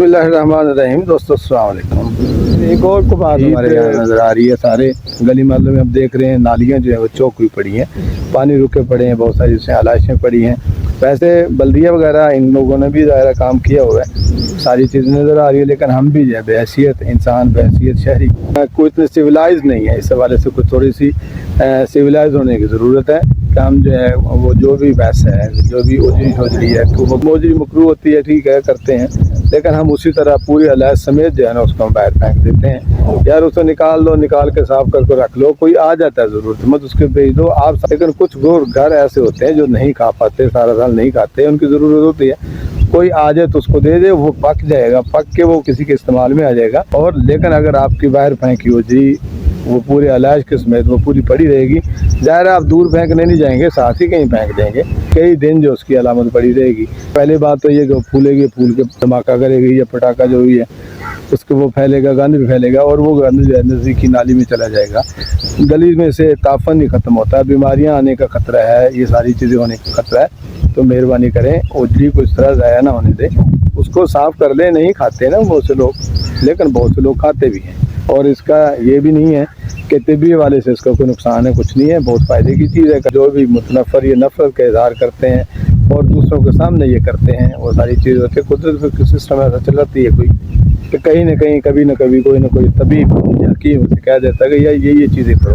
बिस्मिल्लाहिर्रहमानिर्रहीम। दोस्तों अस्सलाम वालेकुम। एक और को बात हमारे यहाँ नज़र आ रही है। सारे गली मोहल्लों में हम देख रहे हैं नालियाँ जो है वो चौक हुई पड़ी हैं, पानी रुके पड़े हैं, बहुत सारी उसमें आलाइशें पड़ी हैं। वैसे बल्दिया वगैरह इन लोगों ने भी ज़ाहिर काम किया हुआ है, सारी चीज़ नज़र आ रही है, लेकिन हम भी जो है बहैसियत इंसान, बहैसियत शहरी कोई इतने सिविलाइज नहीं है। इस हवाले से कुछ थोड़ी सी सिविलाइज होने की ज़रूरत है कि हम जो है वो जो भी वैसा है, जो भी उजरी शोजरी है, मोजरी मकरू होती है, ठीक है, करते हैं, लेकिन हम उसी तरह पूरी अलाइज समेत जो है ना उसको हम बाहर फेंक देते हैं। यार उसे निकाल लो, निकाल के साफ करके रख लो, कोई आ जाता है ज़रूरतमंद उसके भेज दो आप। लेकिन कुछ घर ऐसे होते हैं जो नहीं खा पाते, सारा साल नहीं खाते, उनकी ज़रूरत होती है, कोई आ जाए तो उसको दे दे, वो पक जाएगा, पक के वो किसी के इस्तेमाल में आ जाएगा। और लेकिन अगर आपकी बाहर फेंकी उजरी वो पूरे अलाज के समेत वो पूरी पड़ी रहेगी, ज़ाहिर आप दूर फेंकने नहीं जाएंगे, साथ ही कहीं फेंक देंगे, कई दिन जो उसकी अलामत पड़ी रहेगी। पहली बात तो ये कि फूलेगी, फूल के धमाका करेगी, या पटाखा जो भी है उसके वो फैलेगा, गंद भी फैलेगा, और वो गंद जो है नज़दीकी नाली में चला जाएगा। गली में से तापन नहीं ख़त्म होता है, बीमारियाँ आने का ख़तरा है, ये सारी चीज़ें होने का ख़तरा है। तो मेहरबानी करें, उजरी को इस तरह ज़ाया ना होने दें, उसको साफ़ कर लें। नहीं खाते ना बहुत से लोग, लेकिन बहुत से लोग खाते भी हैं। और इसका ये भी नहीं है कि तिब्बी हवाले से इसका कोई नुकसान है, कुछ नहीं है, बहुत फ़ायदे की चीज़ है। जो भी मुतनफ़र या नफ़रत का इज़हार करते हैं और दूसरों के सामने ये करते हैं, वो सारी चीज़ होती है। कुदरत का सिस्टम ऐसा चलाती है कोई कि कहीं ना कहीं कभी ना कभी कोई ना कोई तबीब या हकीम उसे कह देता है कि यार ये चीज़ें करो,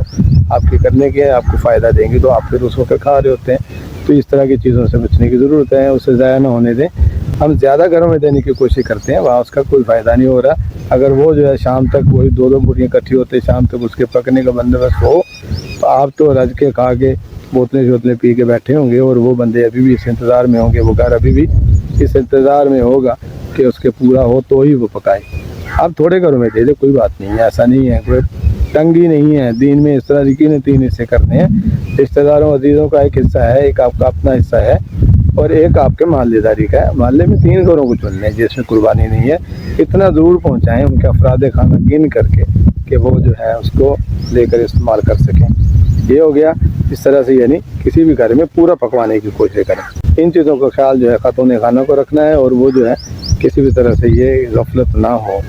आपके करने के आपको फ़ायदा देंगे, तो आप फिर उस वक्त खा रहे होते हैं। तो इस तरह की चीज़ों से बचने की ज़रूरत है, उसे ज़ाया ना होने दें। हम ज़्यादा घरों में देने की कोशिश करते हैं, वहाँ उसका कोई फ़ायदा नहीं हो रहा। अगर वो जो है शाम तक वही दो बोरियाँ इकट्ठी होते, शाम तक उसके पकने का बंदोबस्त हो, तो आप तो रज के खा के बोतलें शोतलें पी के बैठे होंगे, और वो बंदे अभी भी इस इंतज़ार में होंगे, वो घर अभी भी इस इंतज़ार में होगा कि उसके पूरा हो तो ही वो पकाए। आप थोड़े घरों में दे दे, कोई बात नहीं है, ऐसा नहीं है, कोई तंगी नहीं है। दीन में इस तरह की ने 3 हिस्से करने हैं, रिश्तेदारों अजीज़ों का एक हिस्सा है, एक आपका अपना हिस्सा है, और एक आपके महल्लेदारी का है। महल्ले में 3 घरों को चुनने जिसमें कुर्बानी नहीं है, इतना ज़रूर पहुँचाएँ उनके अफराद खाना गिन करके कि वो जो है उसको लेकर इस्तेमाल कर सकें। ये हो गया। इस तरह से यानी किसी भी घर में पूरा पकवाने की कोशिश करें। इन चीज़ों का ख्याल जो है खातून खाना को रखना है, और वो जो है किसी भी तरह से ये गफलत ना हो।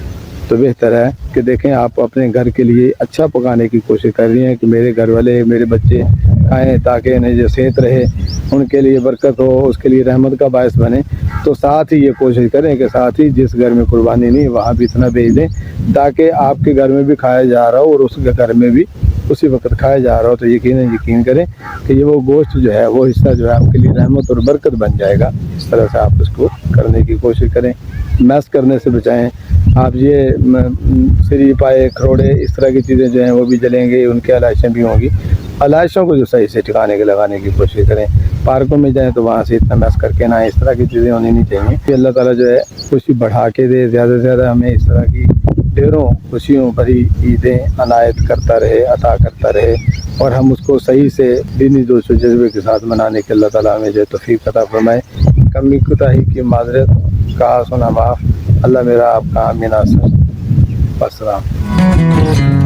तो बेहतर है कि देखें आप अपने घर के लिए अच्छा पकाने की कोशिश कर रही हैं कि मेरे घर वाले, मेरे बच्चे खाएं, ताकि इन्हें जो सेहत रहे, उनके लिए बरकत हो, उसके लिए रहमत का बायस बने। तो साथ ही ये कोशिश करें कि साथ ही जिस घर में कुर्बानी नहीं वहाँ भी इतना भेज दें, ताकि आपके घर में भी खाया जा रहा हो और उस घर में भी उसी वक्त खाया जा रहा हो। तो यकीन करें कि ये वो गोश्त जो है, वो हिस्सा जो है आपके लिए रहमत और बरकत बन जाएगा। इस तरह से आप इसको करने की कोशिश करें, मैस करने से बचाएं। आप ये सिरी पाए खरोड़े इस तरह की चीज़ें जो हैं वो भी जलेंगे, उनके अलाइशें भी होंगी। अलाइशों को जो सही से ठिकाने के लगाने की कोशिश करें। पार्कों में जाएं तो वहाँ से इतना मैस करके ना, इस तरह की चीज़ें होनी नहीं चाहिए। कि अल्लाह ताला जो है खुशी बढ़ा के दे, ज़्यादा से ज़्यादा हमें इस तरह की ढेरों खुशियों भरी ईदें अनायत करता रहे, अता करता रहे, और हम उसको सही से दीनी जोश व जज्बे के साथ मनाने के अल्लाह ताला हमें जो तौफीक अता फरमाए। कमी कोताही की माजरत, कहा सुना माफ़। अल्लाह मेरा आपका आमीन। अस्सलाम।